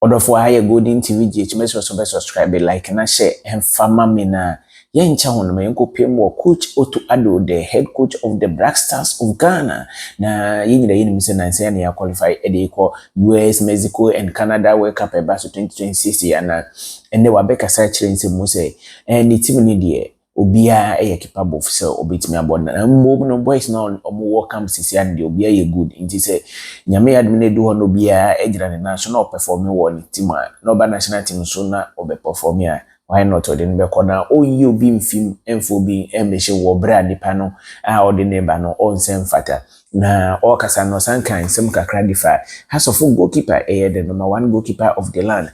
Odofo higher golden TV GH mess so subscribe like na share and fama me na yencha hono me yenko pem wo coach Otto Addo, the head coach of the Black Stars of Ghana. Na yinira yin mise na nse ya qualify e ko US, Mexico and Canada World Cup eba so 2026 ya na ende wa beka sa kire nse mu se ni team ni de obia capable of so obetimi abod na mbo no boys na omo work camp sisi and de obia ye good nti se nyame admine do hono bia ejira ne national performing one team no ba national team so na obe perform ya why not odin be kona oyi obi mfim enfo bi emehye wo bra nipa no a odin ne ba no onsem fata na okasa no sankan sem kakra difa hasofo goalkeeper the #1 goalkeeper of the land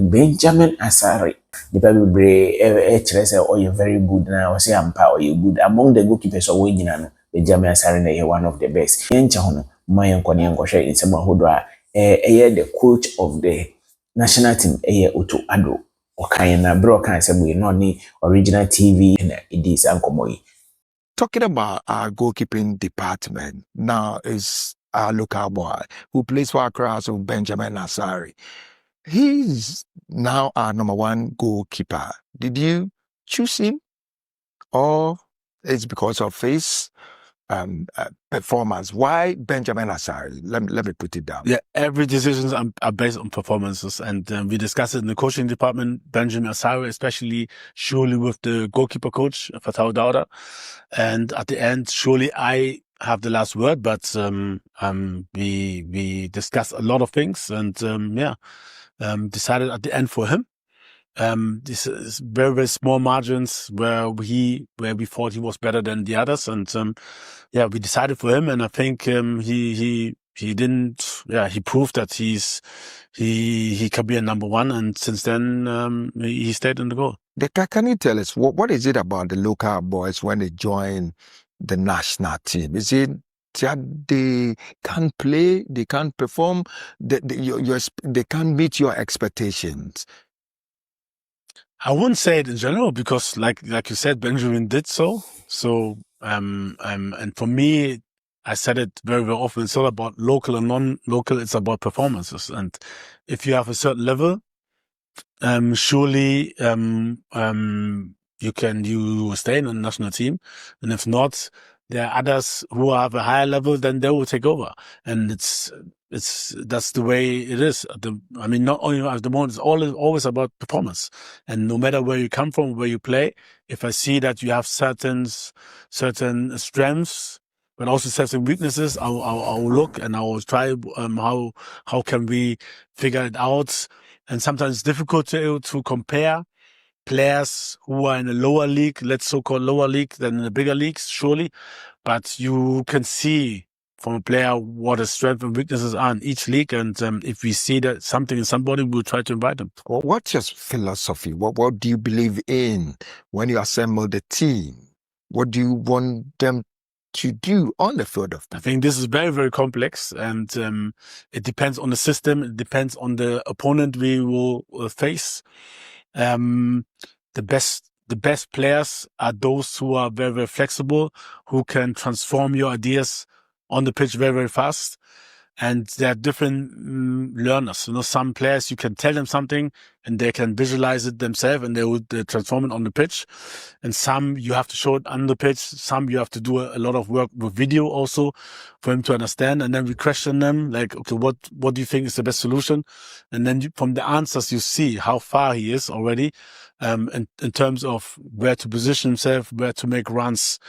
Benjamin Asare the people bre chere say oh you very good na o say ampa or you good among the goalkeepers o we nyina no Benjamin Asare na one of the best yencha hono mayen kone nkwohwe insem ahodo a the coach of the national team Otto Addo okan na bro kan say we no ni original TV na it is ankomoyi. Talking about our goalkeeping department, now is our local boy who plays for Accra, so Benjamin Asare. He's now our #1 goalkeeper. Did you choose him, or it's because of his performance? Why Benjamin Asare? Let me put it down. Yeah, every decisions are based on performances, and we discussed it in the coaching department. Benjamin Asare, especially, surely with the goalkeeper coach Otto Addo, and at the end, surely I have the last word. But we discussed a lot of things, and decided at the end for him. This is very, very small margins where we thought he was better than the others, and we decided for him, and I think he didn't. Yeah, he proved that he can be a #1, and since then he stayed in the goal. Can you tell us what is it about the local boys when they join the national team? Is it that they can't play, they can't perform, they can't meet your expectations? I wouldn't say it in general because, like you said, Benjamin did so. So, and for me, I said it very, very often. It's all about local and non-local. It's about performances, and if you have a certain level, surely, you stay in the national team, and if not, there are others who have a higher level, then they will take over, and that's the way it is. I mean, not only at the moment, it's always about performance, and no matter where you come from, where you play, if I see that you have certain strengths, but also certain weaknesses, I'll look and I will try how can we figure it out. And sometimes it's difficult to compare players who are in a lower league, let's so-called lower league, than in the bigger leagues, surely. But you can see from a player what his strengths and weaknesses are in each league. And if we see that something in somebody, we'll try to invite them. Well, what's your philosophy? What do you believe in when you assemble the team? What do you want them to do on the field of play? I think this is very, very complex, and it depends on the system. It depends on the opponent we will face. The best players are those who are very, very flexible, who can transform your ideas on the pitch very, very fast. And there are different learners. You know, some players, you can tell them something and they can visualize it themselves and they will transform it on the pitch. And some you have to show it on the pitch. Some you have to do a lot of work with video also for him to understand. And then we question them like, okay, what do you think is the best solution? And then from the answers, you see how far he is already in terms of where to position himself, where to make runs,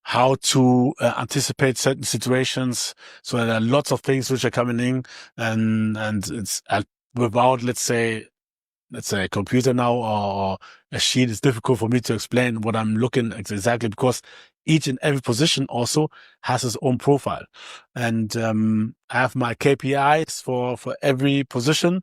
how to anticipate certain situations. So there are lots of things which are coming in, and it's without, let's say a computer now or a sheet, it's difficult for me to explain what I'm looking at exactly, because each and every position also has its own profile. And I have my KPIs for every position,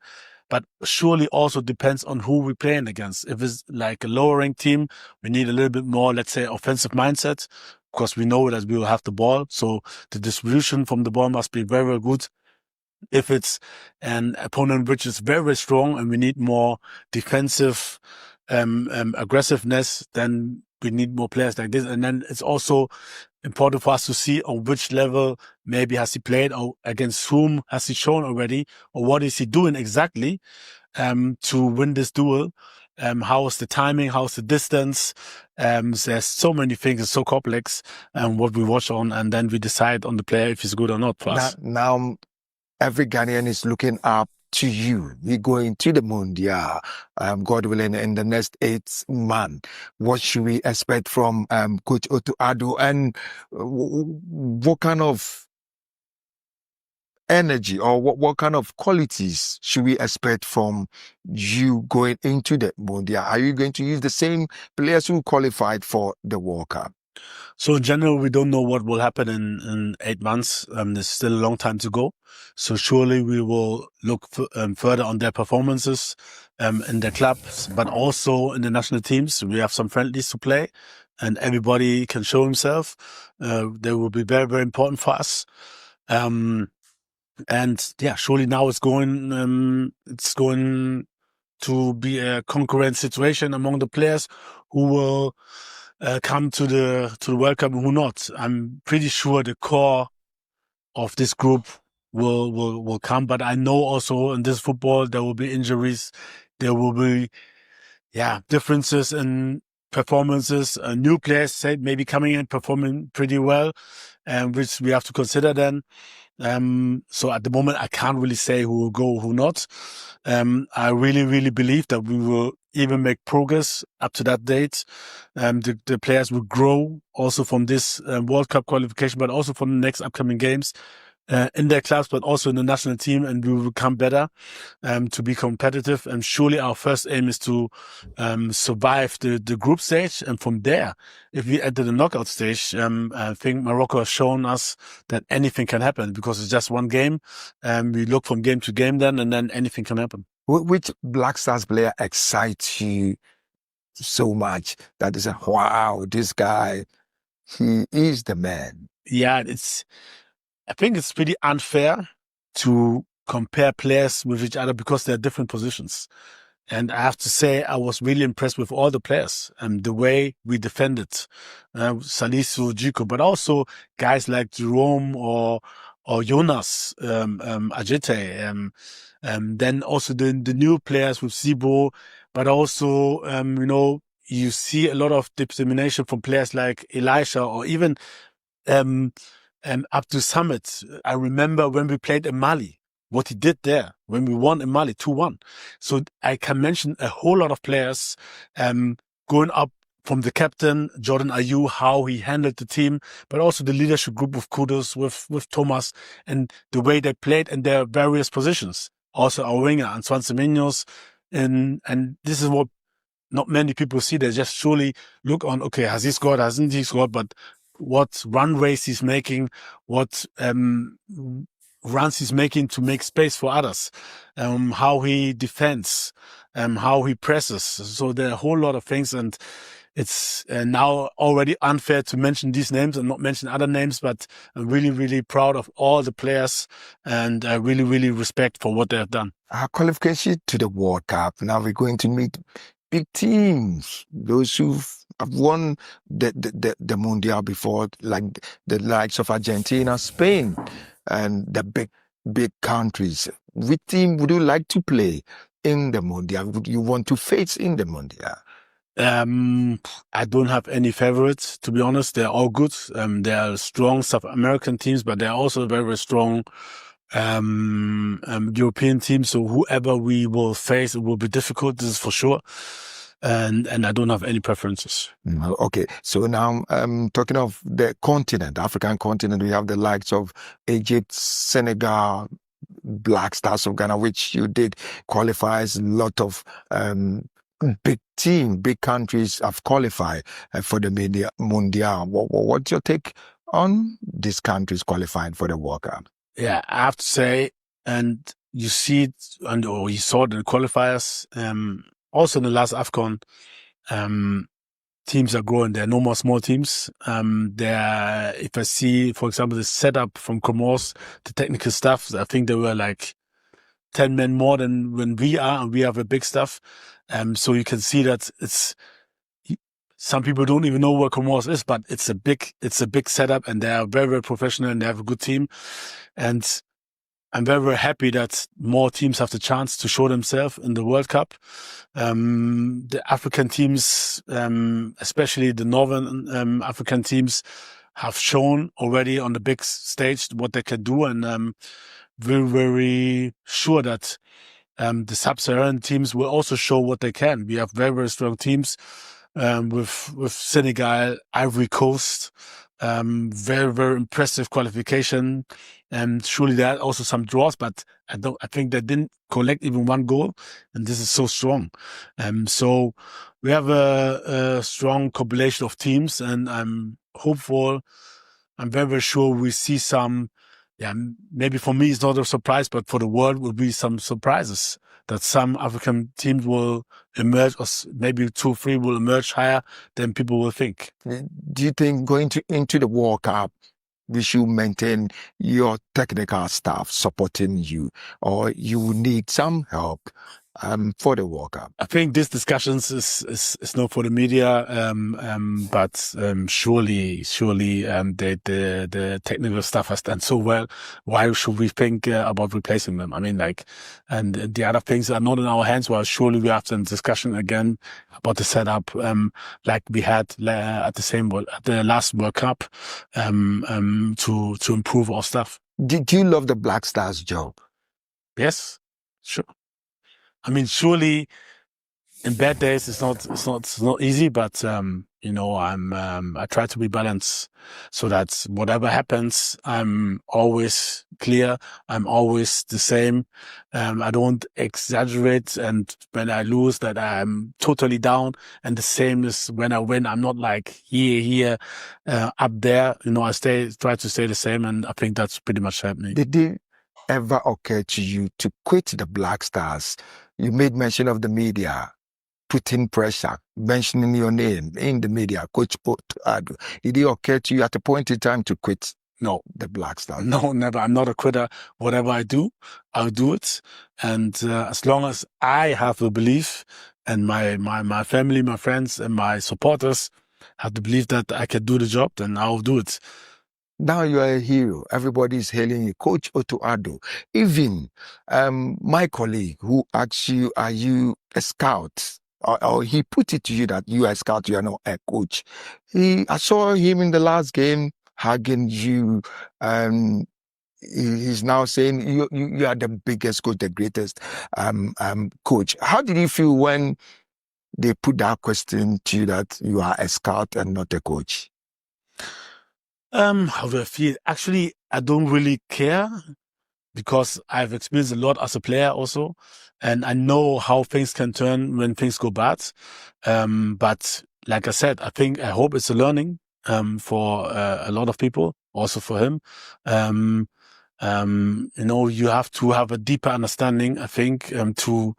but surely also depends on who we're playing against. If it's like a lower ranked team, we need a little bit more, let's say, offensive mindset, because we know that we will have the ball. So the distribution from the ball must be very, very good. If it's an opponent which is very, very strong and we need more defensive aggressiveness, then we need more players like this. And then it's also important for us to see on which level maybe has he played, or against whom has he shown already, or what is he doing exactly to win this duel. How is the timing? How's the distance? There's so many things. It's so complex. What we watch on, and then we decide on the player if he's good or not for us. Now, every Ghanaian is looking up to you. We go into the Mundial, God willing, in the next 8 months. What should we expect from Coach Otto Addo, and what kind of energy, or what kind of qualities should we expect from you going into the Mundial? Are you going to use the same players who qualified for the World Cup? So in general, we don't know what will happen in 8 months. There's still a long time to go. So surely we will look further on their performances in their clubs, but also in the national teams. We have some friendlies to play, and everybody can show himself. They will be very, very important for us. And yeah, surely now it's going to be a concurrent situation among the players who will come to the World Cup and who not. I'm pretty sure the core of this group will come, but I know also in this football there will be injuries, there will be differences in performances. New players say maybe coming in performing pretty well, which we have to consider then. So at the moment, I can't really say who will go, who not. I really, really believe that we will even make progress up to that date. The players will grow also from this World Cup qualification, but also from the next upcoming games in their clubs, but also in the national team, and we will become better to be competitive. And surely our first aim is to survive the group stage. And from there, if we enter the knockout stage, I think Morocco has shown us that anything can happen, because it's just one game. We look from game to game then, and then anything can happen. Which Black Stars player excites you so much that is wow, this guy, he is the man? Yeah, I think it's pretty unfair to compare players with each other because they're different positions. And I have to say, I was really impressed with all the players and the way we defended Salisu, Jiko, but also guys like Jerome or Jonas, Ajite. Then also the new players with Sibo, but also, you see a lot of determination from players like Elisha, or even up to Summit. I remember when we played in Mali, what he did there when we won in Mali 2-1. So I can mention a whole lot of players going up from the captain, Jordan Ayew, how he handled the team, but also the leadership group of Kudos with Thomas, and the way they played in their various positions. Also our winger, Antoine Semenyo, and this is what not many people see. They just surely look on, okay, has he scored, hasn't he scored, but what run race he's making, what runs he's making to make space for others, how he defends, how he presses. So there are a whole lot of things, and it's now already unfair to mention these names and not mention other names, but I'm really, really proud of all the players, and I really, really respect for what they have done. Our qualification to the World Cup, now we're going to meet big teams, those who have won the Mundial before, like the likes of Argentina, Spain, and the big countries. Which team would you like to play in the Mundial? Would you want to face in the Mundial? I don't have any favorites, to be honest. They're all good. They are strong South American teams, but they're also very, very strong European teams. So whoever we will face, it will be difficult. This is for sure. And I don't have any preferences. Okay, so now talking of the continent, African continent, we have the likes of Egypt, Senegal, Black Stars of Ghana, which you did qualifies. A lot of big countries have qualified for the Mundial. What's your take on these countries qualifying for the World Cup? Yeah, I have to say, and you see it, or you saw it in the qualifiers, also in the last AFCON, teams are growing. There are no more small teams. If I see, for example, the setup from Comoros, the technical stuff, I think there were like 10 men more than when we are, and we have a big stuff. So you can see that some people don't even know where Comoros is, but it's a big setup, and they are very, very professional, and they have a good team. And I'm very, very happy that more teams have the chance to show themselves in the World Cup. The African teams, especially the Northern African teams, have shown already on the big stage what they can do, and we're very sure that the Sub-Saharan teams will also show what they can. We have very, very strong teams with Senegal, Ivory Coast, very, very impressive qualification. And surely there are also some draws, but I think they didn't collect even one goal, and this is so strong. So we have a strong compilation of teams, and I'm hopeful. I'm very, very sure we see some. Yeah, maybe for me it's not a surprise, but for the world will be some surprises that some African teams will emerge, or maybe 2 or 3 will emerge higher than people will think. Do you think going into the World Cup, we should maintain your technical staff supporting you, or you will need some help for the World Cup? I think this discussions is not for the media, but surely the technical staff has done so well. Why should we think about replacing them? I mean, and the other things are not in our hands. Well, surely we have some discussion again about the setup, like we had at the last World Cup, to improve our stuff. Do you love the Black Stars job? Yes, sure. I mean, surely in bad days it's not easy, but I try to be balanced so that whatever happens, I'm always clear. I'm always the same. I don't exaggerate, and when I lose, that I'm totally down. And the same is when I win. I'm not like here, up there. I try to stay the same, and I think that's pretty much happening. Did it ever occur to you to quit the Black Stars? You made mention of the media putting pressure, mentioning your name in the media, Coach Otto Addo. Did it occur to you at a point in time to quit? No, the Black Stars. No, never. I'm not a quitter. Whatever I do, I'll do it. And as long as I have the belief, and my family, my friends, and my supporters have the belief that I can do the job, then I'll do it. Now you are a hero. Everybody is hailing you, Coach Otto Addo. Even my colleague who asked you, "Are you a scout?" Or he put it to you that you are a scout, you are not a coach. I saw him in the last game hugging you. He's now saying you are the biggest coach, the greatest coach. How did you feel when they put that question to you that you are a scout and not a coach? How do I feel? Actually, I don't really care, because I've experienced a lot as a player also, and I know how things can turn when things go bad. But like I said, I hope it's a learning for a lot of people, also for him. You have to have a deeper understanding, I think, to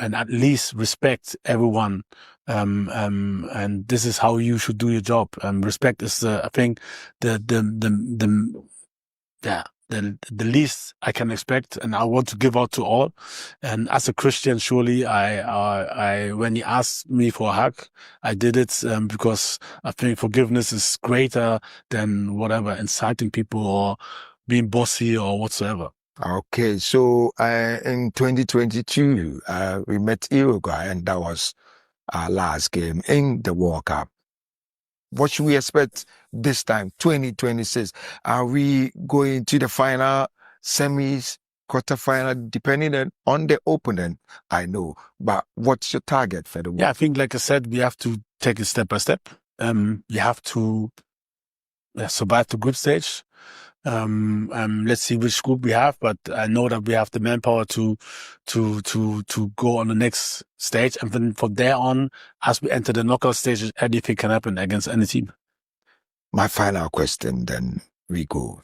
and at least respect everyone. And this is how you should do your job. Respect is, I think, the least I can expect, and I want to give out to all. And as a Christian, surely I when he asked me for a hug, I did it, because I think forgiveness is greater than whatever inciting people or being bossy or whatsoever. Okay, so in 2022, we met Uruguay, and that was our last game in the World Cup. What should we expect this time, 2026? Are we going to the final, semis, quarterfinal, depending on the opponent? I know, but what's your target for the World Cup? Yeah, I think, like I said, we have to take it step by step. We have to survive the group stage. Let's see which group we have, but I know that we have the manpower to go on the next stage, and then from there on, as we enter the knockout stage, anything can happen against any team. My final question, then we go.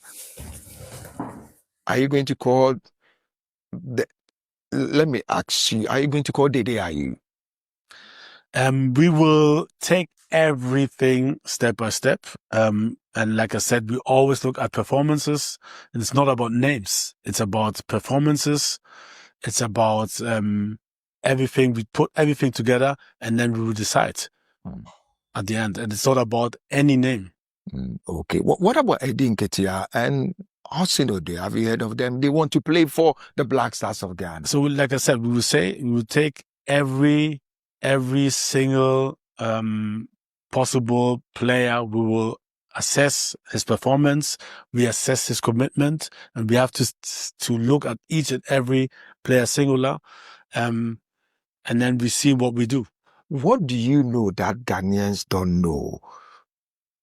Are you going to call let me ask you, are you going to call Dede Ayew? We will take everything step by step. And like I said, we always look at performances, and it's not about names. It's about performances. It's about everything. We put everything together, and then we will decide. at the end, and it's not about any name. Okay. What about Eddie Nketiah and Austin Odoi? Have you heard of them? They want to play for the Black Stars of Ghana. So, like I said, we will take every single possible player. We will assess his performance. We assess his commitment, and we have to look at each and every player singular, and then we see what we do. What do you know that Ghanaians don't know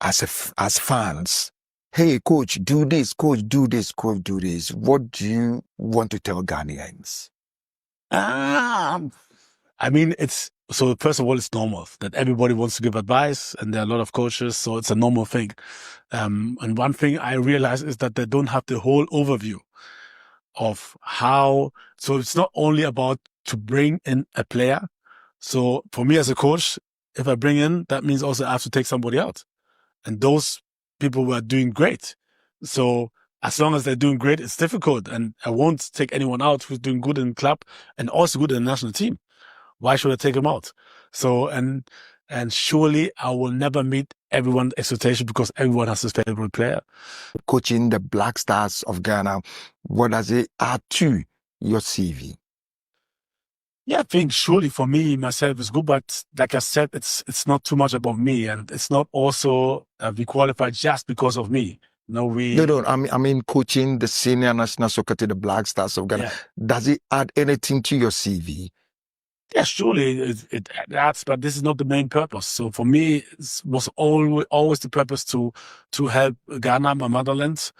as fans? Hey, coach, do this, coach, do this, coach, do this. What do you want to tell Ghanaians? I mean, so first of all, it's normal that everybody wants to give advice, and there are a lot of coaches, so it's a normal thing. And one thing I realize is that they don't have the whole overview of how. So it's not only about to bring in a player. So for me as a coach, if I bring in, that means also I have to take somebody out, and those people were doing great. So as long as they're doing great, it's difficult, and I won't take anyone out who's doing good in the club and also good in the national team. Why should I take them out? So, and surely I will never meet everyone's expectation because everyone has his favorite player. Coaching the Black Stars of Ghana, what does it add to your CV? Yeah, I think surely for me, myself is good, but like I said, it's not too much about me, and it's not also we qualified just because of me. No, I mean, coaching the senior national soccer to the Black Stars of Ghana. Yeah. Does it add anything to your CV? Yeah, surely it adds, but this is not the main purpose. So for me, it was always the purpose to help Ghana, my motherland,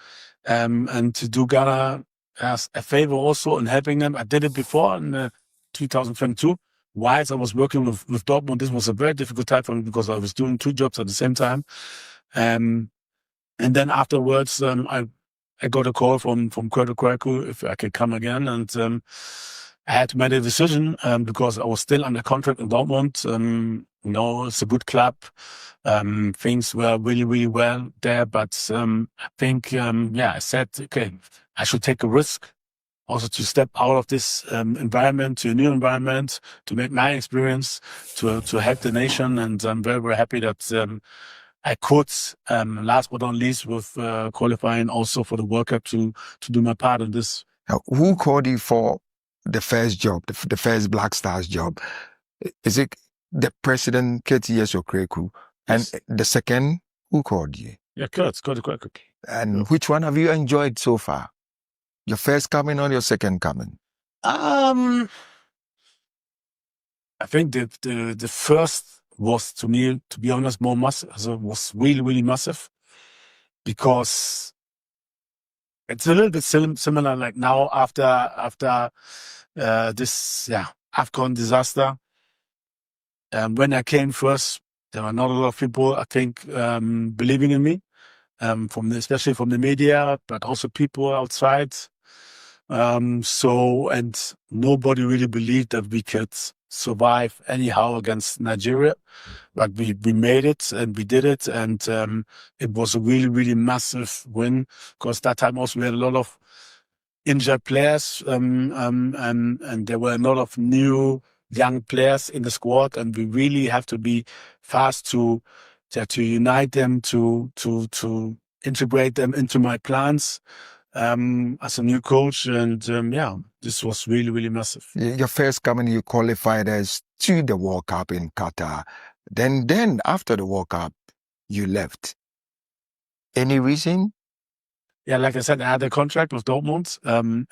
and to do Ghana as a favor also in helping them. I did it before in 2022. Whilst I was working with Dortmund, this was a very difficult time for me because I was doing 2 jobs at the same time. And then afterwards, I got a call from Kurt Kwerku if I could come again, and I had to make a decision because I was still under contract in Dortmund. It's a good club. Things were really, really well there, but I think, I said, okay, I should take a risk also to step out of this environment to a new environment, to make my experience, to help the nation. And I'm very, very happy that I could, last but not least, with qualifying also for the World Cup to do my part in this. Now, who called you for the first job, the first Black Stars job? Is it the president, KTS Okreku? Yes. And the second, who called you? Yeah, Kurt. And which one have you enjoyed so far? Your first coming or your second coming? I think the first was, to me, to be honest, more massive. So it was really, really massive because it's a little bit similar. Like now, after this AFCON disaster, when I came first, there were not a lot of people, I think, believing in me, especially from the media, but also people outside. And nobody really believed that we could survive anyhow against Nigeria, but we made it and we did it, and it was a really, really massive win because that time also we had a lot of injured players, and there were a lot of new young players in the squad, and we really have to be fast to unite them, to integrate them into my plans as a new coach. And this was really, really massive. Your first coming, you qualified as to the World Cup in Qatar. Then after the World Cup, you left. Any reason? Yeah, like I said, I had a contract with Dortmund,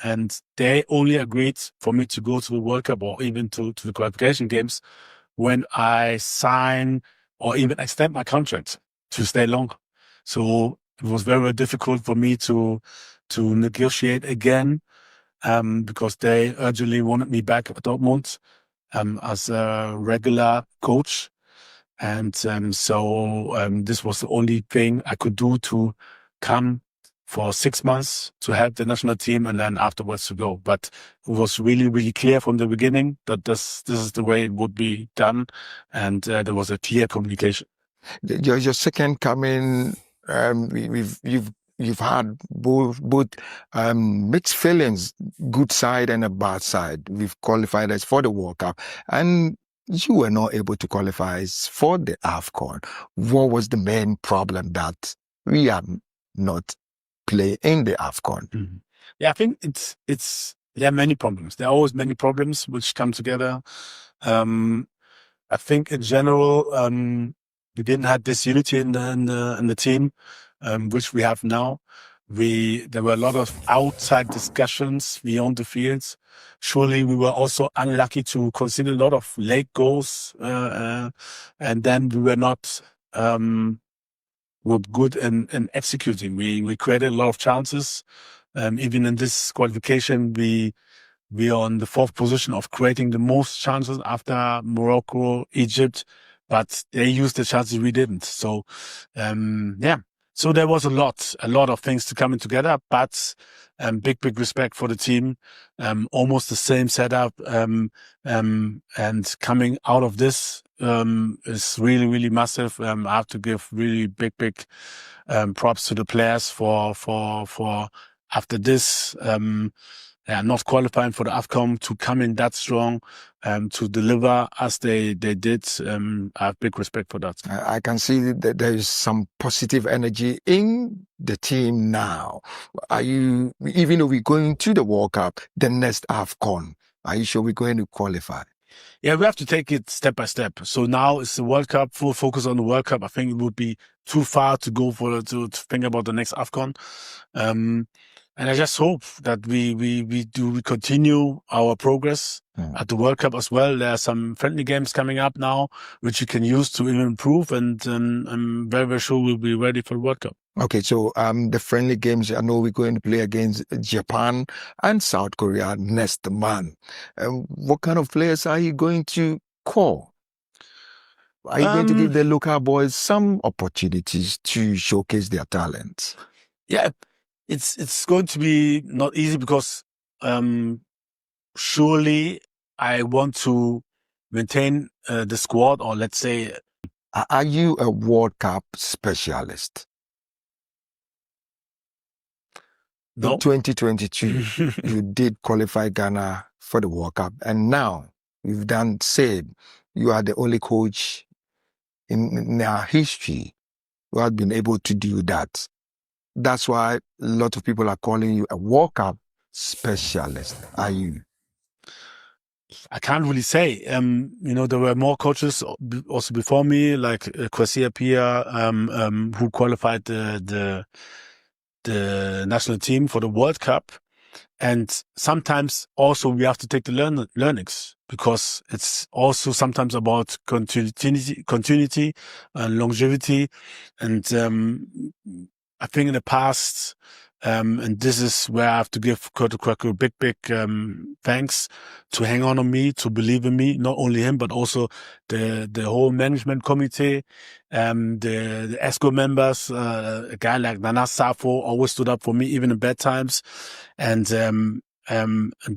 and they only agreed for me to go to the World Cup or even to the qualification games when I sign or even extend my contract to stay long. So it was very, very difficult for me to negotiate again, because they urgently wanted me back at Dortmund as a regular coach. And so this was the only thing I could do to come for 6 months to help the national team and then afterwards to go. But it was really, really clear from the beginning that this is the way it would be done. And there was a clear communication. Your second coming, you've had both mixed feelings, good side and a bad side. We've qualified as for the World Cup, and you were not able to qualify for the AFCON. What was the main problem that we are not playing in the AFCON? Mm-hmm. Yeah, I think there are many problems. There are always many problems which come together. I think in general, we didn't have this unity in the team, which we have now. There were a lot of outside discussions beyond the fields. Surely we were also unlucky to concede a lot of late goals, and then we were not were good in executing. We created a lot of chances. Even in this qualification, we are on the 4th position of creating the most chances after Morocco, Egypt, but they used the chances we didn't. So, yeah. So there was a lot of things to coming together, but big respect for the team. Almost the same setup, and coming out of this is really massive. I have to give really big props to the players for after this. Not qualifying for the AFCON to come in that strong, to deliver as they did. I have big respect for that. I can see that there is some positive energy in the team now. Are you, even though we're going to the World Cup, the next AFCON, are you sure we're going to qualify? Yeah, we have to take it step by step. So now it's the World Cup, full focus on the World Cup. I think it would be too far to go to think about the next AFCON. And I just hope that we continue our progress at the World Cup as well. There are some friendly games coming up now, which you can use to even improve. And I'm very sure we'll be ready for the World Cup. Okay, so the friendly games, I know we're going to play against Japan and South Korea next month. What kind of players are you going to call? Are you going to give the local boys some opportunities to showcase their talents? Yeah, it's going to be not easy because surely I want to maintain the squad, or let's say. Are you a World Cup specialist? No. In 2022, you did qualify Ghana for the World Cup, and now you've done said you are the only coach in our history who has been able to do that. That's why a lot of people are calling you a World Cup specialist. Are you? I can't really say. There were more coaches also before me, like Kwesi Appiah, who qualified the national team for the World Cup. And sometimes also we have to take the learnings, because it's also sometimes about continuity and longevity. And I think in the past, and this is where I have to give Kurt Cracker big thanks, to hang on me, to believe in me, not only him, but also the whole management committee, the ESCO members, a guy like Nana Safo always stood up for me, even in bad times. And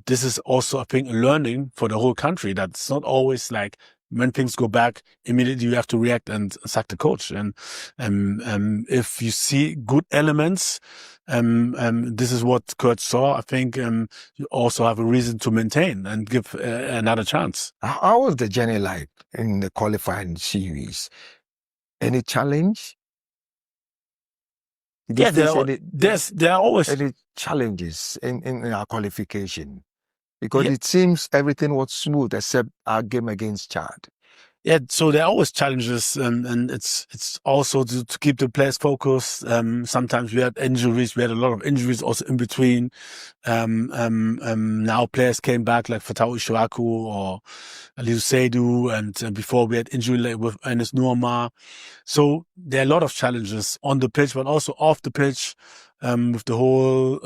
this is also, I think, a learning for the whole country, that it's not always like when things go back, immediately you have to react and sack the coach. And if you see good elements, this is what Kurt saw. I think you also have a reason to maintain and give another chance. How was the journey like in the qualifying series? Any challenge? Yeah, there are always any challenges in our qualification, because it seems everything was smooth except our game against Chad. Yeah, so there are always challenges, and it's also to keep the players focused. Sometimes we had injuries. We had a lot of injuries also in between. Now players came back like Fatau Ishuaku or Aliou Seydou, and before we had injury like with Enes Nuama. So there are a lot of challenges on the pitch, but also off the pitch, with the whole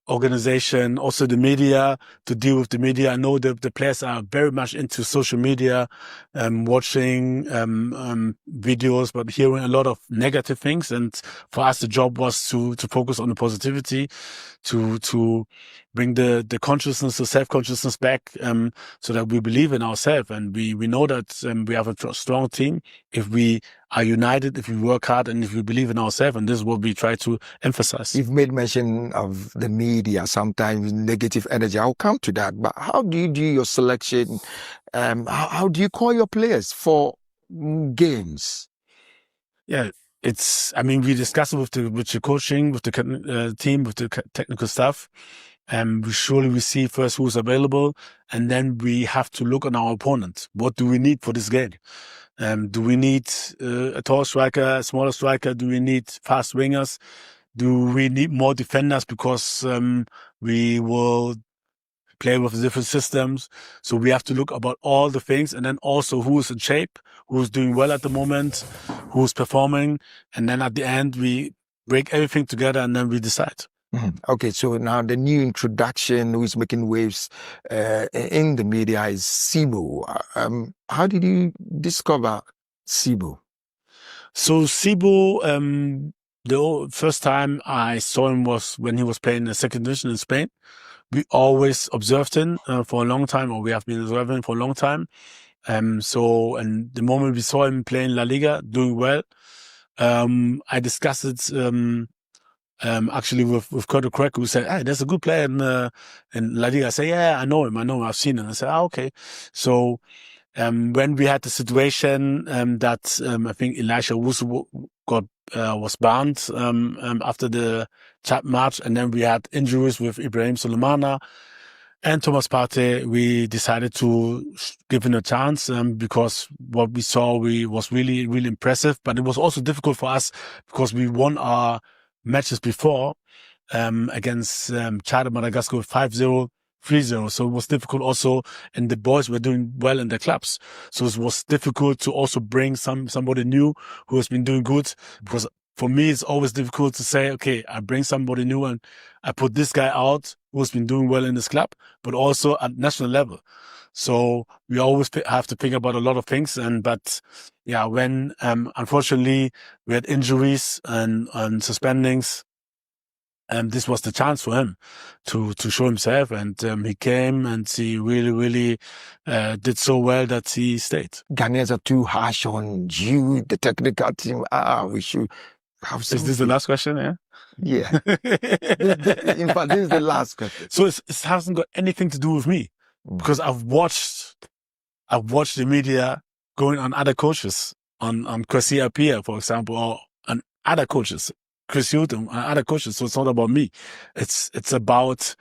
organization, also the media, to deal with the media. I know that the players are very much into social media, watching videos, but hearing a lot of negative things. And for us, the job was to focus on the positivity, to bring the consciousness, the self-consciousness back, so that we believe in ourselves. And we know that we have a strong team if we are united, if we work hard, and if we believe in ourselves, and this is what we try to emphasize. You've made mention of the media, sometimes negative energy. I'll come to that. But how do you do your selection? How do you call your players for games? Yeah, I mean, we discuss it with the coaching, with the team, with the technical staff. We see first who's available, and then we have to look on our opponent. What do we need for this game? Do we need a tall striker, a smaller striker? Do we need fast wingers? Do we need more defenders because we will play with different systems? So we have to look about all the things, and then also who's in shape, who's doing well at the moment, who's performing, and then at the end we break everything together and then we decide. Okay, so now the new introduction who is making waves in the media is Sibo. How did you discover Sibo? So Sibo, the first time I saw him was when he was playing the second division in Spain. We always observed him for a long time, or we have been observing him for a long time. And the moment we saw him playing La Liga, doing well, I discussed it actually with Curtis Craig, who said, "Hey, there's a good player in La Liga." I say, "Yeah, I know him. I've seen him." I said, okay." So when we had the situation that I think Elisha Wusu was banned after the chat match, and then we had injuries with Ibrahim Sulemana and Thomas Partey, we decided to give him a chance because what we saw was really, really impressive. But it was also difficult for us because we won our matches before against Chad and Madagascar with 5-0, 3-0. So it was difficult also, and the boys were doing well in their clubs. So it was difficult to also bring somebody new who has been doing good, because for me, it's always difficult to say, okay, I bring somebody new and I put this guy out who's been doing well in this club, but also at national level. So we always have to think about a lot of things. But when unfortunately we had injuries and suspendings, this was the chance for him to show himself, and he came and he really, really did so well that he stayed. Ghanaians are too harsh on you, the technical team. We should have something. Is this the last question? Yeah. Yeah. In fact, this is the last question. So it hasn't got anything to do with me, because I've watched the media going on other coaches, on Kwesi Appiah, for example, or on other coaches, Chris Hutton, and other coaches. So it's not about me. It's about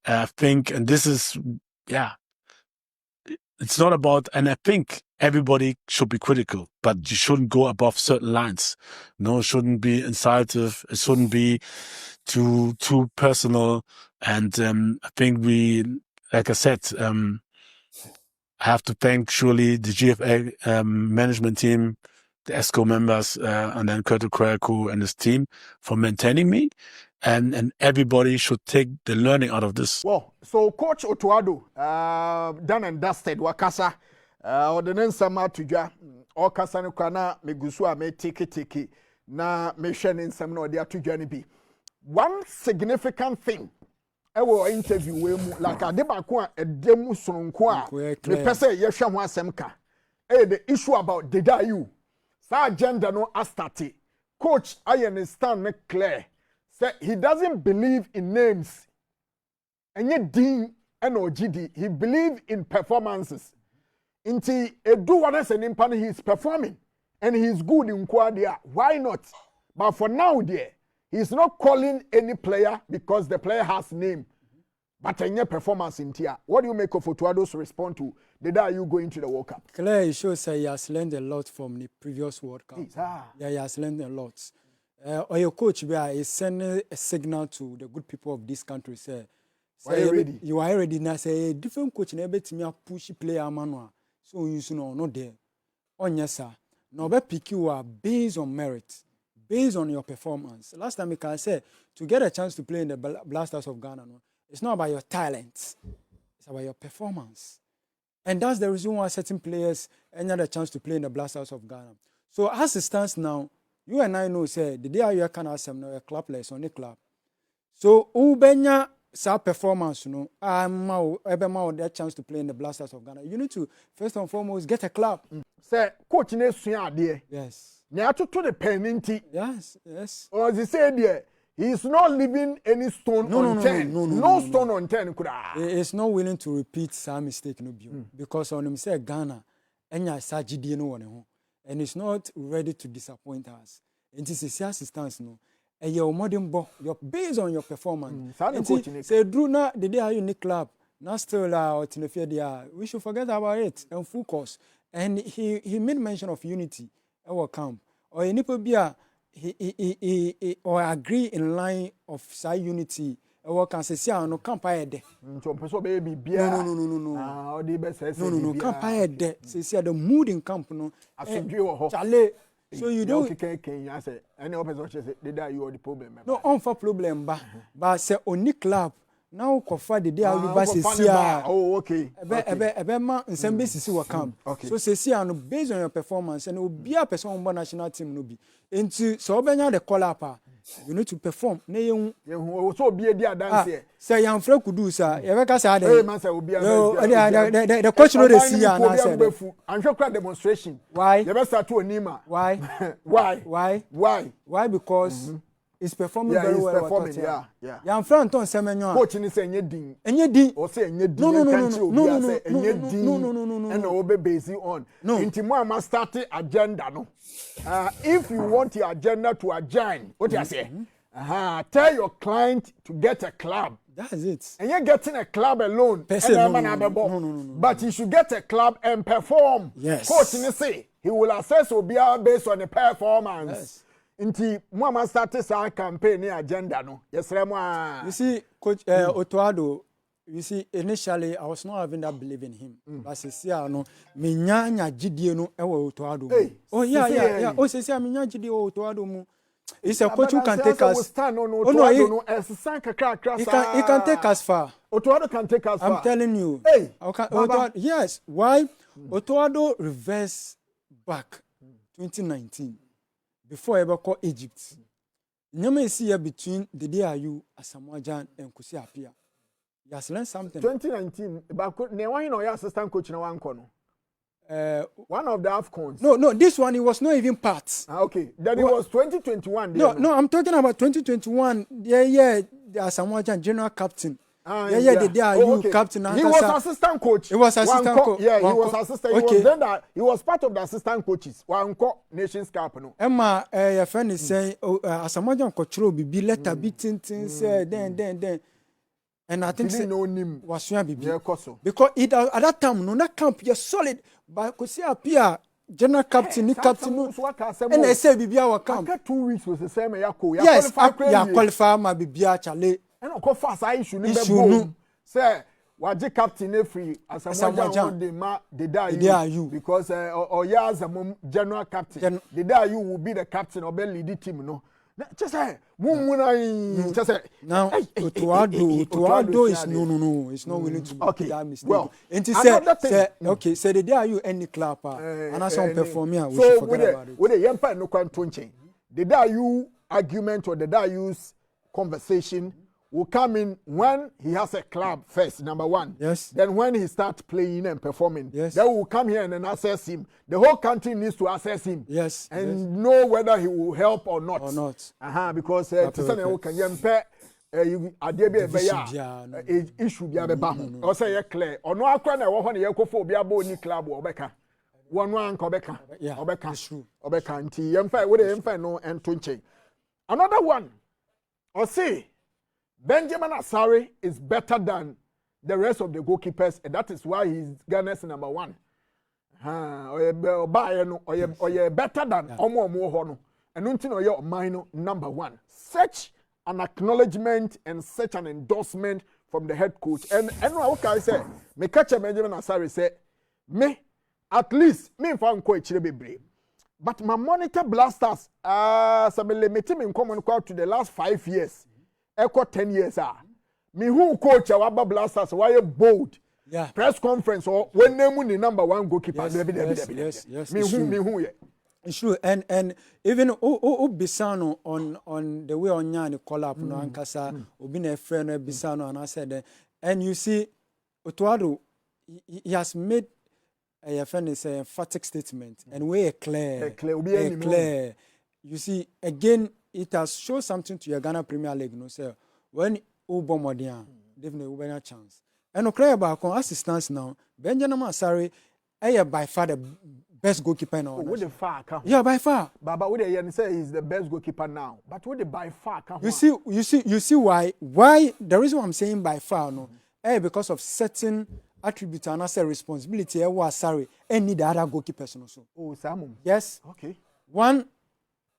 I think, and this is it's not about, and I think everybody should be critical, but you shouldn't go above certain lines. No, it shouldn't be insultive. It shouldn't be too personal. And I think like I said, I have to thank surely the GFA management team, the ESCO members, and then Curtis Craig and his team for maintaining me. And everybody should take the learning out of this. Well, so Coach Otto Addo, done and dusted, wakasa, ordinance sama tuja, all kasani kana, megusua me tiki, na me shenin some no dia tuja ni bi. One significant thing, our interview we like a debakwa a demu sonkwa, the person yesha wa semka. The issue about did you? Sa agenda no astati. Coach, I understand me clear. Say he doesn't believe in names. And yet D and OGD, he believes in performances. Inti edu wanes and impani he's performing. And he's good in Quadia. Why not? But for now, dear, he's not calling any player because the player has name. But any performance in Tia. What do you make of Otto Addo's response to the day you going to the World Cup? Clear, it shows he has learned a lot from the previous World Cup. Yeah, he has learned a lot. Or your coach is sending a signal to the good people of this country. Say ready? You are ready now. Say different coach never to me a push player manual. So you know not there. Oh yes, sir. Now be pick you are based on merit, based on your performance. Last time I can say to get a chance to play in the Blasters of Ghana, no, it's not about your talent. It's about your performance. And that's the reason why certain players had a chance to play in the Blasters of Ghana. So as it stands now, you and I know, say, the day you can ask them, no, a clubless on the club. So, Ubenya, sa performance, you know, I'm that chance to play in the Blasters of Ghana. You need to, first and foremost, get a club. Say, coach, there. Yes. Nya to the penalty. Yes, yes. Or as he said there, he is not leaving any stone unturned. No stone unturned. He is not willing to repeat some mistake no because on him say Ghana, enya sajidi no one and it's not ready to disappoint us. It is a assistance no. And your modern ball, you're based on your performance. Say Drew na the day you in the club, now still out in the field. We should forget about it and focus. And he made mention of unity. Our camp or any people he or agree in line of side unity. Our can say no camp ahead. No. No, camp ahead. Say the mood in camp no. Chale. So you don't. Any opposition say you are the problem. No, on for problem but say only club. Now kofa the day you basis oh okay. Ebe ma nsembe sisi wa camp. So sisi no based on your performance and obi a person on national team no be. Enti so obenya the call up you need to perform. Na ye so obi e dance. Say yan fra kudu sa ye beka say hey man say obi the coach no dey see ya na say. Anhwe kra demonstration. Why? You better start to onima. Why? Why? Because he's performing very well. He's performing, yeah. Yan front on semenyo. Coach ni say enye din. Or say enye din. No. And obe based on. Inti mo am start agenda no. If you want your agenda to adjourn, what you say? Tell your client to get a club. That's it. And you're getting a club alone. No. But you should get a club and perform. Yes. Coach ni say he will assess Obia based on the performance. Yes. Inti Muhammad started sa campaign agenda no. Yes, you see, Coach Otto Addo, you see, initially I was not having that belief in him. But see, no, me nyanya gidie no ewo Otto Addo. Oh yeah. Oh, see, me nyanya gidie Otto Addo mu. It's a coach who can take us. Oh no, he can take us far. Otto Addo can take us far. I'm telling you. Hey, yes. Why? Otto Addo reverse back 2019. Before I ever call Egypt. Nyama is here between the DRU, Asamoah Gyan, and Kusi Apia. He has learned something. 2019, but ne one your assistant coach na one kono. One of the AFCONs. No, this one he was not even part. Okay, then it was 2021. No, I'm talking about 2021. Yeah, the Asamoah Gyan general captain. The DRU captain. He was assistant coach. He was assistant coach. Yeah, he was assistant. Okay. He was then that he was part of the assistant coaches. One Nations Cup no. Emma, your friend is saying, Asamoah Gyan control be letter beating say then. And I think no him was be because it at that time no that camp you're solid but could see appear general captain ni captain no and I say bibia wa camp. After 2 weeks was the same yes qualify ma bibia chale and of course I issue no say waje captain free Asamoah Gyan de ma the day you because or as a general captain the day you will be the captain or be lead the team no. Just say, just say. Now, Otto Addo is no. It's not willing to make that mistake. Well, and he said, okay, say the day are you any club, and I saw perform here. We should forget about it. With the yempa no kwantonche, the day you argument or the day you conversation will come in when he has a club first, number one. Yes. Then when he starts playing and performing, yes. Then we'll come here and then assess him. The whole country needs to assess him. Yes. And know whether he will help or not. Because to say you can yempe you adebe be issue be ba ho. O say ye clear. Ono akwa na wo ho na ye kofo obi aba oni club obeka. Wonu anka obeka. Obeka nti yemfa we dey yemfa no ento nche. Another one. O say Benjamin Asare is better than the rest of the goalkeepers, and that is why he's Ghana's number one. Or better than Omo Hono, and until you're mine number one. Such an acknowledgement and such an endorsement from the head coach. And what can I say? Me catch Benjamin Asare say, me at least me found quite brave. But my monitor blasters, some limit in common to the last 5 years. Echo 10 years me who coach our blasters why bold press conference or when name the number one goalkeeper yes me who it's true and even Bisano on the way on Nyani call up no ankasa obi na friend Bisano and I said and you see Otto Addo he has made a friend is a emphatic statement and we clear. Clear. You see, again, it has shown something to your Ghana Premier League. No, sir. When Ubomodian, definitely will be a chance. And no clear about assistance now. Benjamin Asare, by far the best goalkeeper now. With the far count. Yeah, by far. But what they say he's the best goalkeeper now. But what the by far count. You see why the reason why I'm saying by far no, because of certain attributes and as a responsibility. Was sorry, any the other goalkeepers also. Oh, Simon. Yes. Okay. One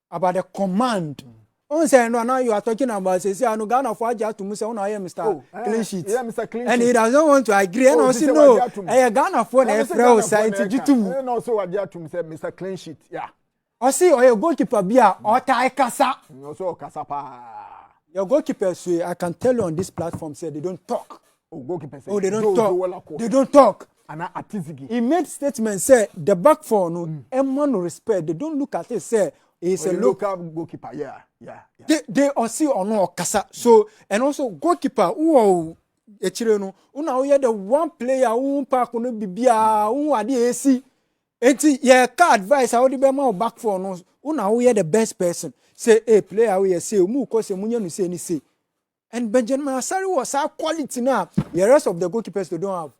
about the command. On say no, now you are talking about say I no Ghana for Addo to say I am Mr. Clean sheet. Yeah, Mr. Clean sheet. And he doesn't want to agree. And also no, Ghana for the fraud side to you. And also Addo to say Mr. Clean sheet. Yeah. I see or your goalkeeper bia or tie kasa. Also kasa pa. Your goalkeepers say I can tell you on this platform say they don't talk. Oh, goalkeepers. Oh, they don't talk. They don't talk. And atizigi. He made statement say the back four no no respect. They don't look at it say it's a local goalkeeper. Yeah. They see or no kasa. So and also goalkeeper who echire no hear the one player who pack no bibia who ade esi. Enti ye ka advice how the be ma back four no who hear the best person. Say player we say mu ko say munya no say ni say. And Benjamin Asare was our quality now. The rest of the goalkeepers they don't have.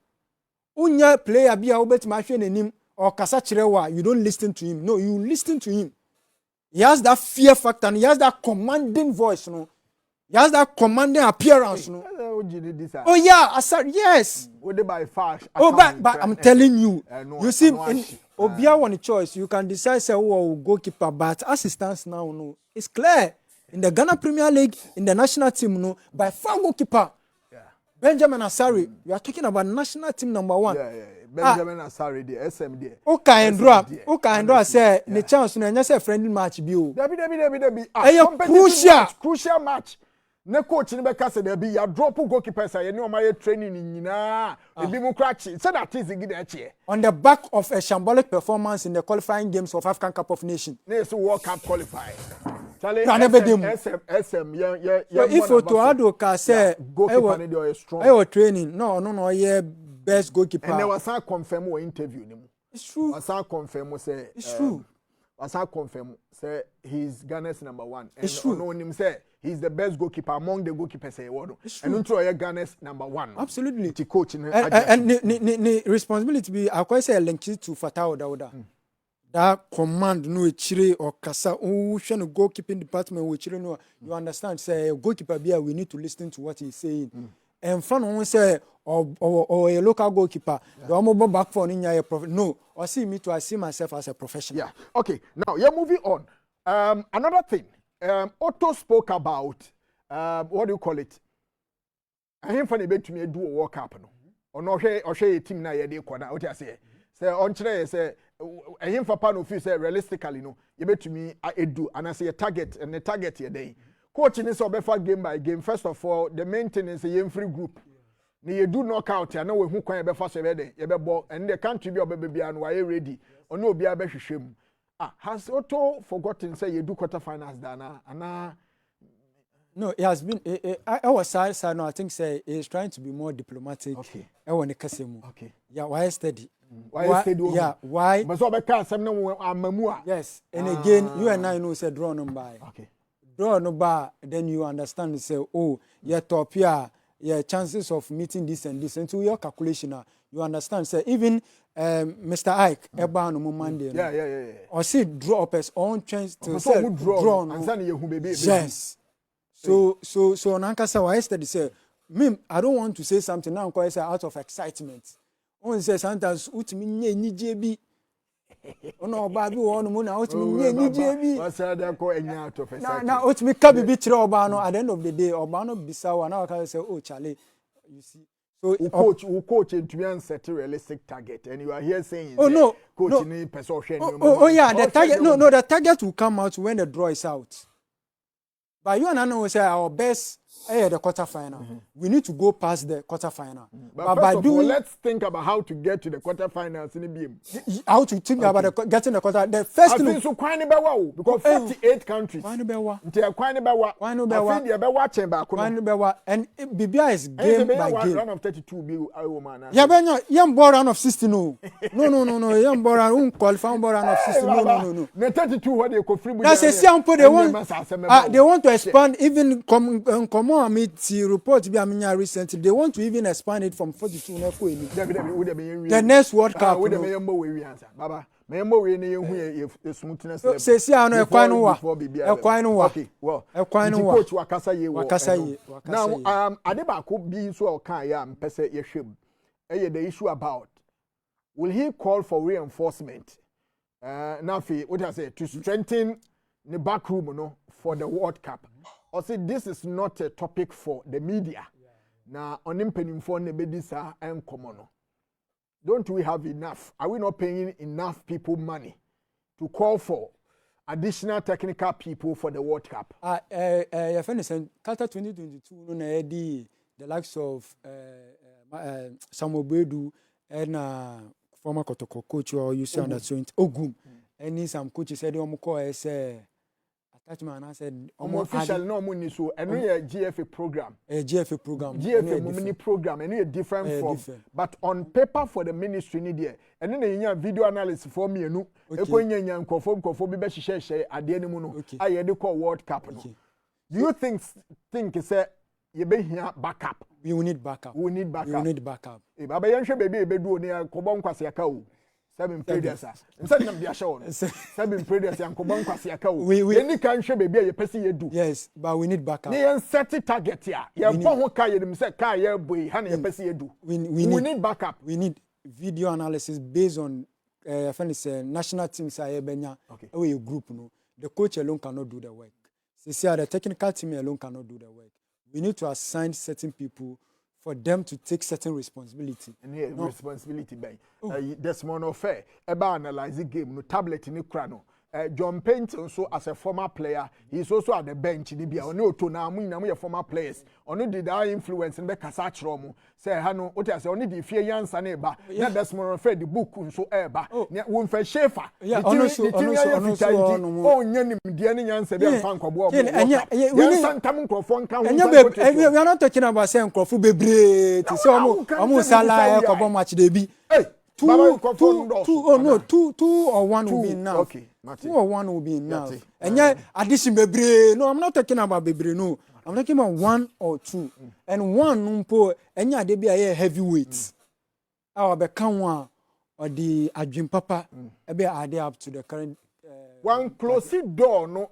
Unya player be a bet ma hwe nanim or kasa chirewa, you don't listen to him. No, you listen to him. He has that fear factor and he has that commanding voice, no. He has that commanding appearance, no. Oh yeah, Asare, yes. By far. Oh, but I'm telling you, you see, Obia one choice. You can decide say who goalkeeper, but assistance now, no, it's clear. In the Ghana Premier League, in the national team, no, by far goalkeeper. Yeah. Benjamin Asare, you are talking about national team number 1. Yeah. Benjamin Asare, the SM there. Okay, Andra say, the chance to say friendly match, bio. Crucial match. Ne coach ni beka say there be ya drop goalkeepers say any my training nyina e bi mu crash say that is gidi eche on the back of a shambolic performance in the qualifying games of African Cup of Nations. Next World Cup qualify. Charlie SM yeah if Otto Addo ka say goalkeeper dey are strong. I training no yeah best goalkeeper. And there was a confirm or interview ni. It's true. Was a confirm say it's true. Was a confirm say he's Ghana's number 1 and it's true. No him say he's the best goalkeeper among the goalkeepers say word. And unto Ghana's number 1. Absolutely. The coach and the responsibility be I quite say link to Fatah Dauda. That command no chire or kasa who no goalkeeping department we chire no you understand say goalkeeper be we need to listen to what he's saying. And front one say or a local goalkeeper the almost back for no or see me to I see myself as a professional. Yeah. Okay. Now you're moving on. Another thing. Otto spoke about what do you call it? I him for the bet to me do a World Cup no. Or no share team na ye dey kwana. What you say? Say on chire say I him for pan of you say realistically no. You bet to me I do and I say a target and the target here day. Coach in this obefa game by game. First of all, the maintenance a free group. Ni you do knockout ya na we hu kwan e be fa so be dey e be ball and the country be obebe and why ready. Ono obi abehwehwem. Has Otto forgotten say you do quarterfinals Dana? No, it has been. I was sad. No, I think say he's trying to be more diplomatic. Okay. Okay. Yeah. Why steady? Why steady? Yeah. Why? But so be can some no amamua. Yes. And again, you and I know say draw no by. Okay. Draw no by. Then you understand. Say, oh, yeah, top here. Yeah, chances of meeting this and this. And to your calculation, you understand. Say even. Mr. Ike, Eba no Monday. Yeah. Or see draw up his own chance to say draw. Yes. So Nankasa why yesterday say, me I don't want to say something now because out of excitement. Only say sometimes utimi nye JB. Ono oba bi wo no mu na utimi nye JB. What's that call any out of excitement? Now utimi ka bibi kire oba no at the end of the day oba no bisa wa na ka say oh Charlie, you see. So coach to be set a realistic target, and you are here saying, "Oh no, coach no. Oh yeah, the target. No, the target will come out when the draw is out. But you and I know say our best the quarter final. We need to go past the quarter final. But first of all, let's think about how to get to the quarter finals in the game. How to think about getting the quarter. The first thing. I think so. Quite about because 48 countries. Quite about. Quite about. Quite about. I think they're watching back. Quite about. And BBI is game by game. Run of 32 be man. Yeah, but young boy run of 60 no. No. Young boy run qualify boy run of 60 no. The 32 what they could free. That's a sample they want. They want to expand even come on meet report be Aminia recently. They want to even expand it from 42 na ko emi. The next World Cup. We dey me we answer. Baba, me we ni hu e smoothness level. Say see ano e kwan no wa. Okay, well. E kwan no wa. Coach wakasa ye wo. Now ade ba ko bi so o kan ya mpese ye hwem. The issue about will he call for reinforcement? Now what I say to strengthen the back room, for the World Cup. Or say this is not a topic for the media. Now on impending for nebedisa and common. Don't we have enough? Are we not paying enough people money to call for additional technical people for the World Cup? Your friend said Qatar 2022 no na the likes of Samuel Bedu and former Kotoko coach or you see under Ogum. And some coaches said attachment I said official no money so and we a GFA program. GFA program. GFA mini program and we different from but on paper for the ministry need there. And then you video analysis for me no. Eko nya nkofo bi be hihye ade ani mu no. Aye de call World Cup no. Do you think say you be here backup? We will need backup. We need backup. We will need backup. Baba yenhwe baby ebedu oni akobon kwase aka o. Seven predators. Instead nam dia show. Seven predators ankobon kwase aka o. Any kan hwe baby ye pese ye do. Yes, but we need backup. They set target here. Ye bo ho ka ye dem say ka ye boy ha na ye pese ye do. We need backup. We need video analysis based on national teams are benya a group no. The coach alone cannot do the work. See, the technical team alone cannot do the work. We need to assign certain people for them to take certain responsibility. And here, responsibility by that's more no fair. Eba analyze the game, no tablet in the crano. John Paint also as a former player, he's also at the bench. He be no to now. We former players. Only did our influence in the Kasach Romo. Say Hano, what I say only the fear young saneba. Yeah, that's more fair. The book so eba. Won for Schaefer. Yeah, oh, nyanim diani yan se be fanko bo. We are not talking about saying Kofu bebre. To say omo sala e ko bo match dey be. Two or one will be enough. Okay, 2 or 1 will be enough. And yeah, addition bebre. No, I'm not talking about bebre. No, I'm talking about 1 or 2. And 1 numpo. And yeah, they be a heavyweight. Our become one or the Adjim Papa. Be add up to the current. One close door no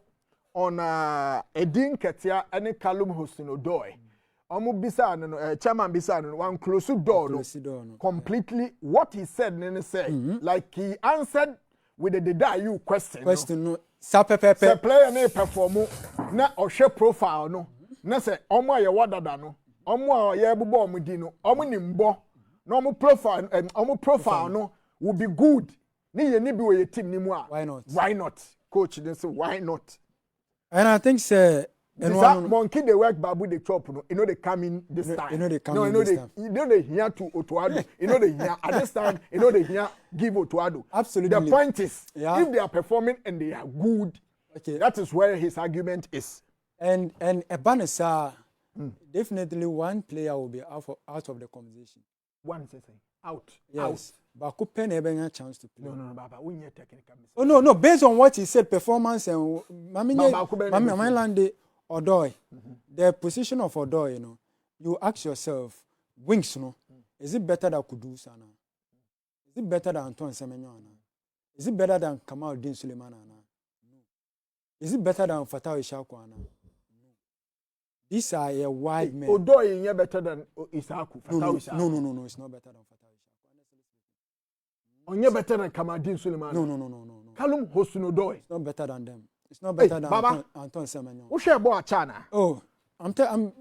on Edin Ketia and Callum Hussein Odoi. Omo bisa no chairman bisa no one close door no completely what he said nene say like he answered with the data you question no sa pepepe say player na perform na ohwe profile no na say omo aye wadada no omo aye bubo omo di no omo ni mbo na omo profile no will be good ni ye ni bi we team ni mu a why not coach then say why not and I think say and one monkey they work babu the chop no they come in this time they hear to Otto Addo they hear at this time they hear give Otto Addo. Absolutely. The point is if they are performing and they are good, that is where his argument is. And Ebanesa definitely one player will be out of the conversation. One out. Yes. But Coupen having a chance to play. No, Baba, we need technical. Oh no, based on what he said, performance and Mami Odoi, the position of Odoi, you ask yourself, wings, is it better than Kudus? Is it better than Antoine Semenyo? Is it better than Kamal Din Suleiman? No. Is it better than Fatah Ishaku? No. These are a wide men. Odoi is better than Isaku. No, it's not better than Fatah Ishaku. Onye better than Kamal Din Suleiman? No. Kalum Hosunodoi. It's not better than them. It's not better than Anton Semenyo. Who share about China? Oh, I'm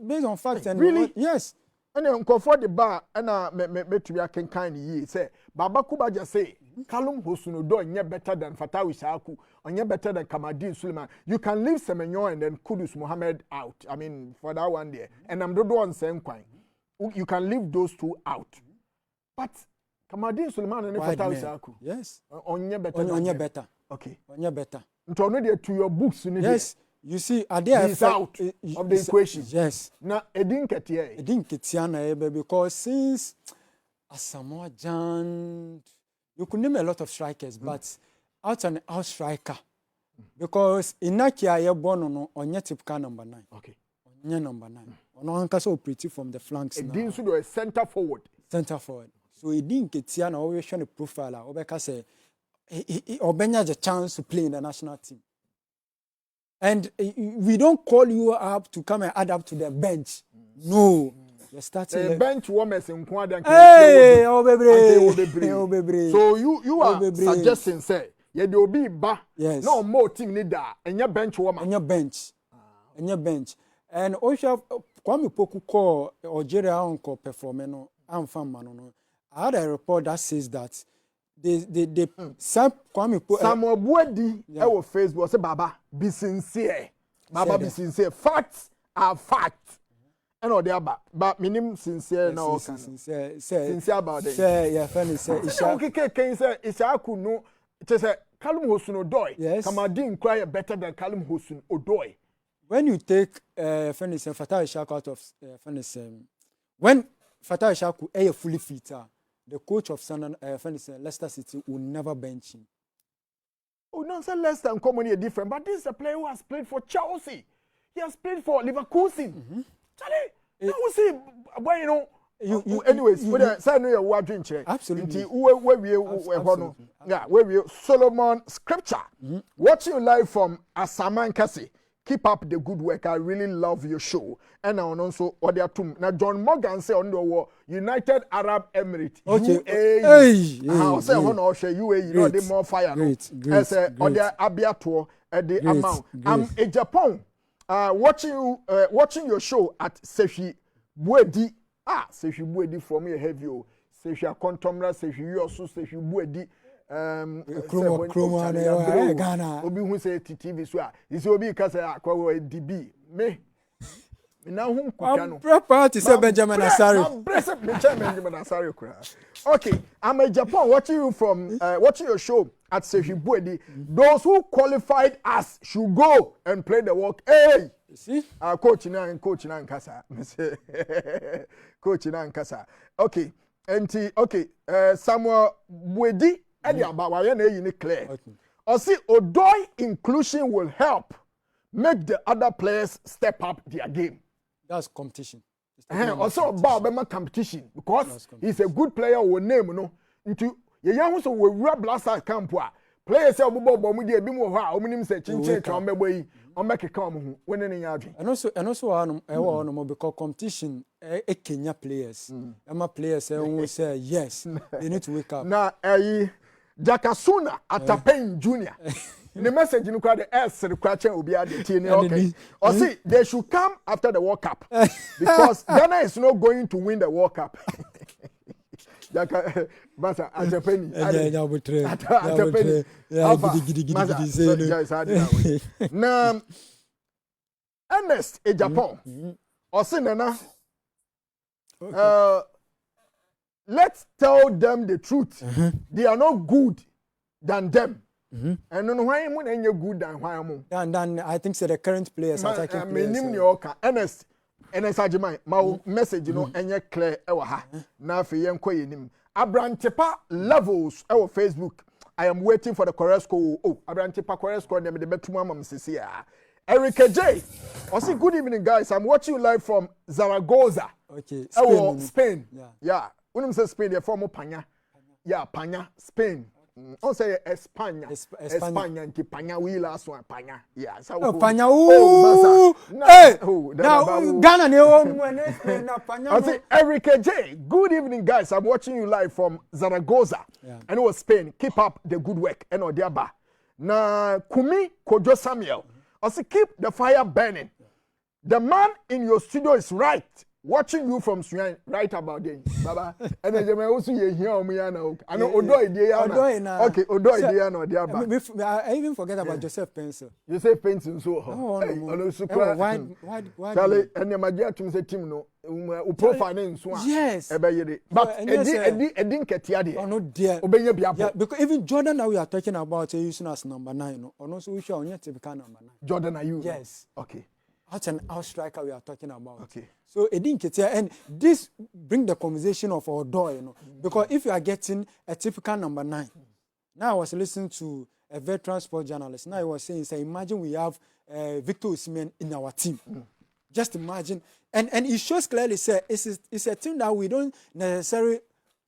based on facts and really yes. And then for the bar and me to be a kind ye say Baba Kuba just say Callum Hudson-Odoi onye better than Fatawu Issahaku, onye better than Kamaldeen Suleiman. You can leave Semenyo and then Kudus Mohammed out. I mean, for that one there. And I'm the one saying, you can leave those two out. But Kamaldeen Suleiman and Fatawu Issahaku. Yes. Onye better. Onye better. Okay. Onye better. To your books. Yes. You see, are there he's out of the equation. Yes. Now, it didn't get here. It didn't get here because since Asamoah Gyan, you could name a lot of strikers, but out and out striker. Because Inakia you born on your typical number 9. Okay. On your number 9. On so pretty from the flanks. It didn't do a center forward. Center forward. So it didn't get here now. Always showing a profile. Obeka say, Obenya has a chance to play in the national team. And we don't call you up to come and add up to the bench. No. You're starting the bench warmers in Kwada. Hey, baby. So you are suggesting, say, you be ba. Yes. No more team leader and your bench warmer. And your bench. And your bench. And also, Kwame Poku call Algeria uncle performing I'm fan man. I had a report that says that they Kwame Samuel Buedi on Facebook say Baba be sincere. Baba be sincere. Facts are facts. And all there but minimum sincere now. Sincere about it. Say yeah, funny say okay can say Issahaku no just say Callum Hudson-Odoi. Yes. Kamaldeen cry better than Callum Hudson-Odoi. When you take Fatawu Issahaku out of when Fatawu Issahaku is fully fit, the coach of Leicester City will never bench him. Oh, no, say Leicester and Common are different, but this is a player who has played for Chelsea. He has played for Leverkusen. Charlie, now we see, why you know. Anyways, say no, you are doing check. Absolutely. Where we Solomon Scripture. Watching you live from Asaman Kasi. Keep up the good work. I really love your show. And now also other two. Now John Morgan say on the war United Arab Emirates. Okay. UAE. I say on all share UAE. You know they more fire. Great. As other Abiato at the amount. I'm in Japan. Watching your show at Sefi Buedi. Sefi Buedi for me heavy. Sefi Akontomra. Sefi Yosu. Sefi Buedi. Chroma Ghana. Obi who say TV so is obi ka say akwa DB me now who I'm proper to say Benjamin Asare. Benjamin Asare. Okay, I'm in Japan watching you from watching your show at Sefi Buedi. Those who qualified us should go and play the work. Hey, you see? Coach na nkasa. Coach na nkasa. Okay, Samuel Buedi. About why you clear. Or see, Odoi inclusion will help make the other players step up their game. That's competition. Also about Bema competition because he's a good player. We name no into the young so we rub blaster camp. Players say Obo Bomudi Bimo Ha, Ominim say Chinche Chambeboy, or make a come when any yard. And also because competition Kenya players. Emma players who say yes, they need to wake up. Now Jakasuna Atapen Junior. The message in the S require will be at the TNA. Okay. Or see, they should come after the World Cup because Ghana is not going to win the World Cup. Basa Atapeni. Now, Ernest in Japan. Or see, Nana. Let's tell them the truth. They are not good than them. And then why am I good than why am I? And I think so the current players are attacking players. Ernest Ajimai, my message, you know, and you're clear. Now for young Koyanim. Abrantepa levels our Facebook. I am waiting for the Koresko. Oh, Abrantepa Koresko, the better mom, Cecilia. Erica J. Also, good evening, guys. I'm watching you live from Zaragoza. Okay. Spain. Yeah. When you say Spain, they're from Panya. Yeah, Panya, Spain. On say Espana. Espana and Panya. We last one Panya. Yeah. So Panya. Oh, hey. Now Ghana. I say Erica J. Good evening, guys. I'm watching you live from Zaragoza. And it was Spain. Keep up the good work. And Odiaba. Na Kumi Kojo Samuel. I say keep the fire burning. The man in your studio is right. watching you from Suyan right about then, Baba. And then you also hear Omiana. I know Odo Idiana. Okay, Odo Idiana, Diaba. I even forget about Joseph Pencil. Joseph Pencil, so. Oh, no. Why? Charlie, and the Magia to say, Tim, no, profile in Swan. Yes. But Edin Ketiadi. Oh, no, dear. Obey your Bible. Yeah, because even Jordan, now we are talking about using as number 9, or also we show on yet to become number 9. Jordan, are you? Yes. Okay. That's an out striker we are talking about. Okay. So Edin Ketia, and this bring the conversation of our door, because if you are getting a typical number 9, now I was listening to a veteran sports journalist. Now he was saying, imagine we have Victor Osimhen in our team. Just imagine, and it shows clearly, it's a team that we don't necessarily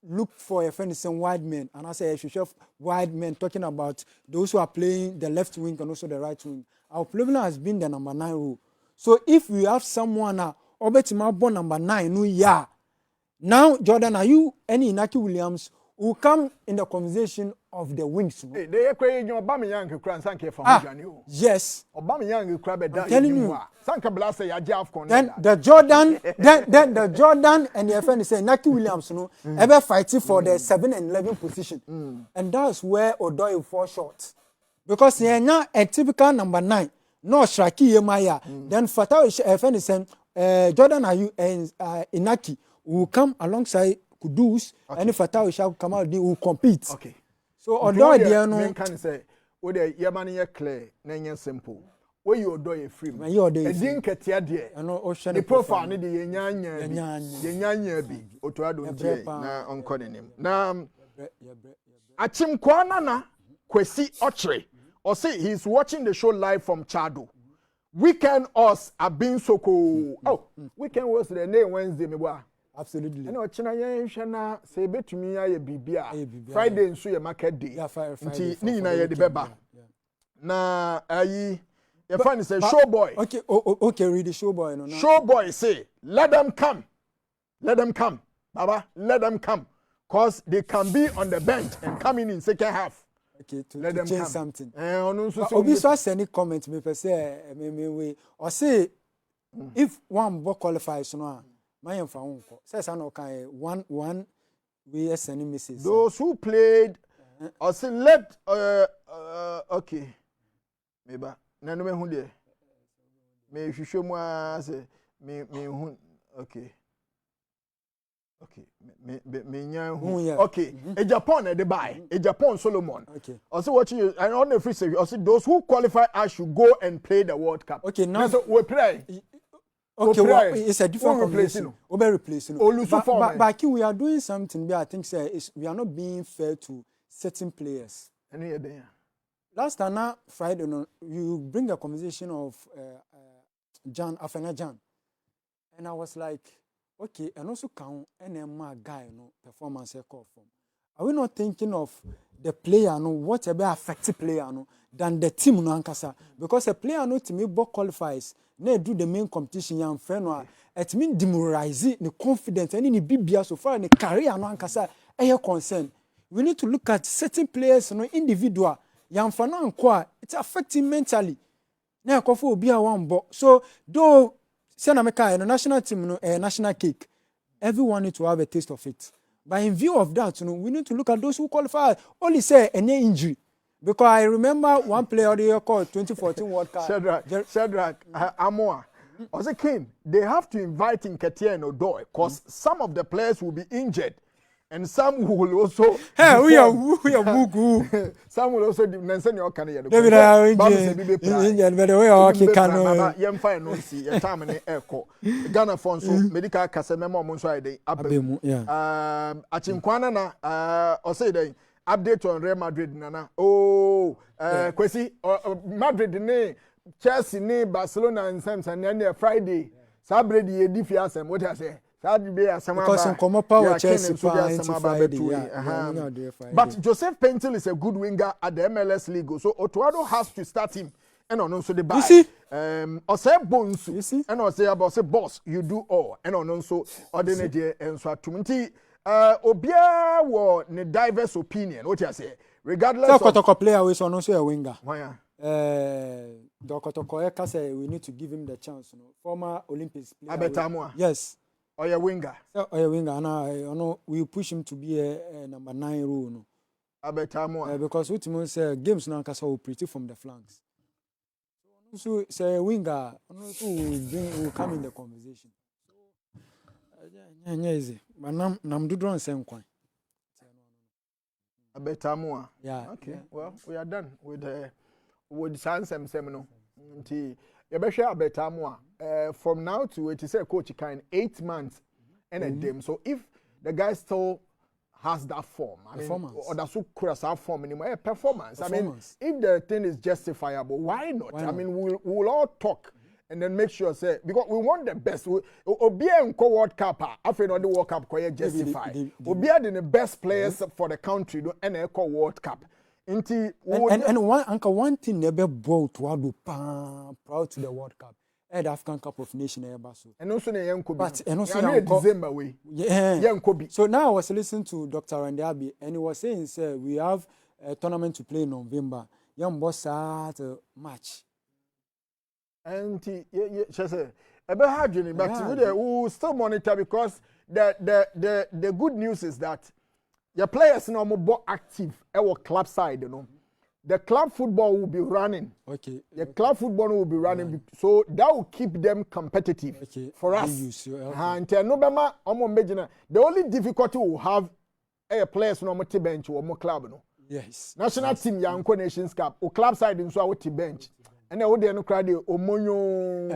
look for a friend some wide men, and I say should have wide men talking about those who are playing the left wing and also the right wing. Our problem has been the number 9 role. So if we have someone Obetima born number 9, no yeah. Now, Jordan, are you any Inaki Williams who come in the conversation of the wings? Hey, they are crazy. Obama Young Kran Sanke from yes. Obama Young Crab at telling you. Sanka Blase Yajaf. Then the Jordan, then the Jordan and the FN say Naki Williams ever fighting for the 7 and 11 position. And that's where Odoi fall short. Because he is not a typical number 9. No Shraki Yemaya. Then Fatah FN is Jordan Ayu and Inaki will come alongside Kudus and Fatah shall come out, they will compete. Okay. So although they no can say, "Oh, the Yamani clear, name simple. Where you do a free, a dink at Yadia, and ocean the profile need the Yanya be, Otto Addo, now on calling him. Now, Achim Kwanana, Kwesi Ochre, or say he's watching the show live from Chado. Weekend us have been so cool. Oh, weekend was the name Wednesday, me wa. Absolutely. I know China Shana say bet me a bibia. Friday and so market day. Yeah, Friday. Ni na ye the beba. Na ayi your friend say show boy. Okay, okay, read the show boy no. Show boy say let them come. Let them come. Baba, let them come. Cause they can be on the bench and coming in second half. Okay, to let them change come. Something. Obi so send any comment me per say me or say if one book qualifies no my phone says I know kind one we sending messages. Those who played or say let okay. Maybe na no me hu there. Me hwehwe mu a say me hu okay. Okay, okay. A Japan at the buy. A Japan Solomon. Okay. Also watching you. I on the free say. Also those who qualify as should go and play the World Cup. Okay, now so we play. Okay, well, it's a different conversation. We'll replacing. But we are doing something. But I think we are not being fair to certain players. Any idea? Last time, Friday, you bring a conversation of Jan Afena Jan, and I was like. Okay, and also count NMA guy performance call from. Are we not thinking of the player whatever affected player than the team ankasa? Because a player to me both qualifies, ne do the main competition yan friend it mean demoralize the confidence and any BBA so far in the career ankasa concern. We need to look at certain players individual yan fana it's affecting mentally. Na kofu obi a one bo. So though Senameka, the national team, national cake. Everyone needs to have a taste of it. But in view of that, we need to look at those who qualify. Only say any injury. Because I remember one player the year called 2014 World Cup. Shadrach, Amoa. As a king, they have to invite in Ketia and Odoi because some of the players will be injured. And some will also. Hey, we are Mugu. Some will also Nansen your career. David, but we are okay. Can you find no see a time in echo Ghana Fonso medical Casamemo Monside Abemu. Achinkwana na or say the update on Real Madrid Nana. Oh, Kwesi Madrid ne Chelsea ne Barcelona and Samson and Friday. Sabre the Edifiasem. What I say. Because some power Chelsea but Joseph Pentil is a good winger at the MLS league, so Otto Addo has to start him. And also the buy. You see, Ose Bones. You see, and also about say boss, you do all, and also ordinary and so to Obia were ne diverse opinion. What you say, regardless of Kotoko player is also a winger. Why? Kotoko say we need to give him the chance. Former Olympics player. Abetamwa. Yes. Or your winger. So or a winger, and I know we push him to be a number 9 role. No. Abetamu. Because ultimately say games now can operate from the flanks. So say a winger, will come in the conversation. Yeah, easy. But nam do drone same coin. Abetamu. Yeah. Okay. Yeah. Well, we are done with Sansem Semino. Nti yebehwe Abetamu. From now to it is a coach kind 8 months and a day. So if the guy still has that form, I mean, or that's who cross that form anymore. Performance. I mean, if the thing is justifiable, why not? I mean, we'll all talk and then make sure say because we want the best. Obia and World Cup, after the World Cup, justify. Obia the best players for the country and Eco World Cup. And one thing never brought to Addo proud to the World Cup. The African Cup of Nations and also the young but and also December way. Yeah. So now I was listening to Dr. Randiabi and he was saying, sir, we have a tournament to play in November. Young boss at match. And she said, but we will still monitor because the good news is that your players are more active at our club side, you know. The club football will be running. Okay. The club football will be running, so that will keep them competitive for us. And the only difficulty we have a players no more bench or more club no. Yes. National team Yanko Nations Cup or club side in so bench. And I would no crowd omonyo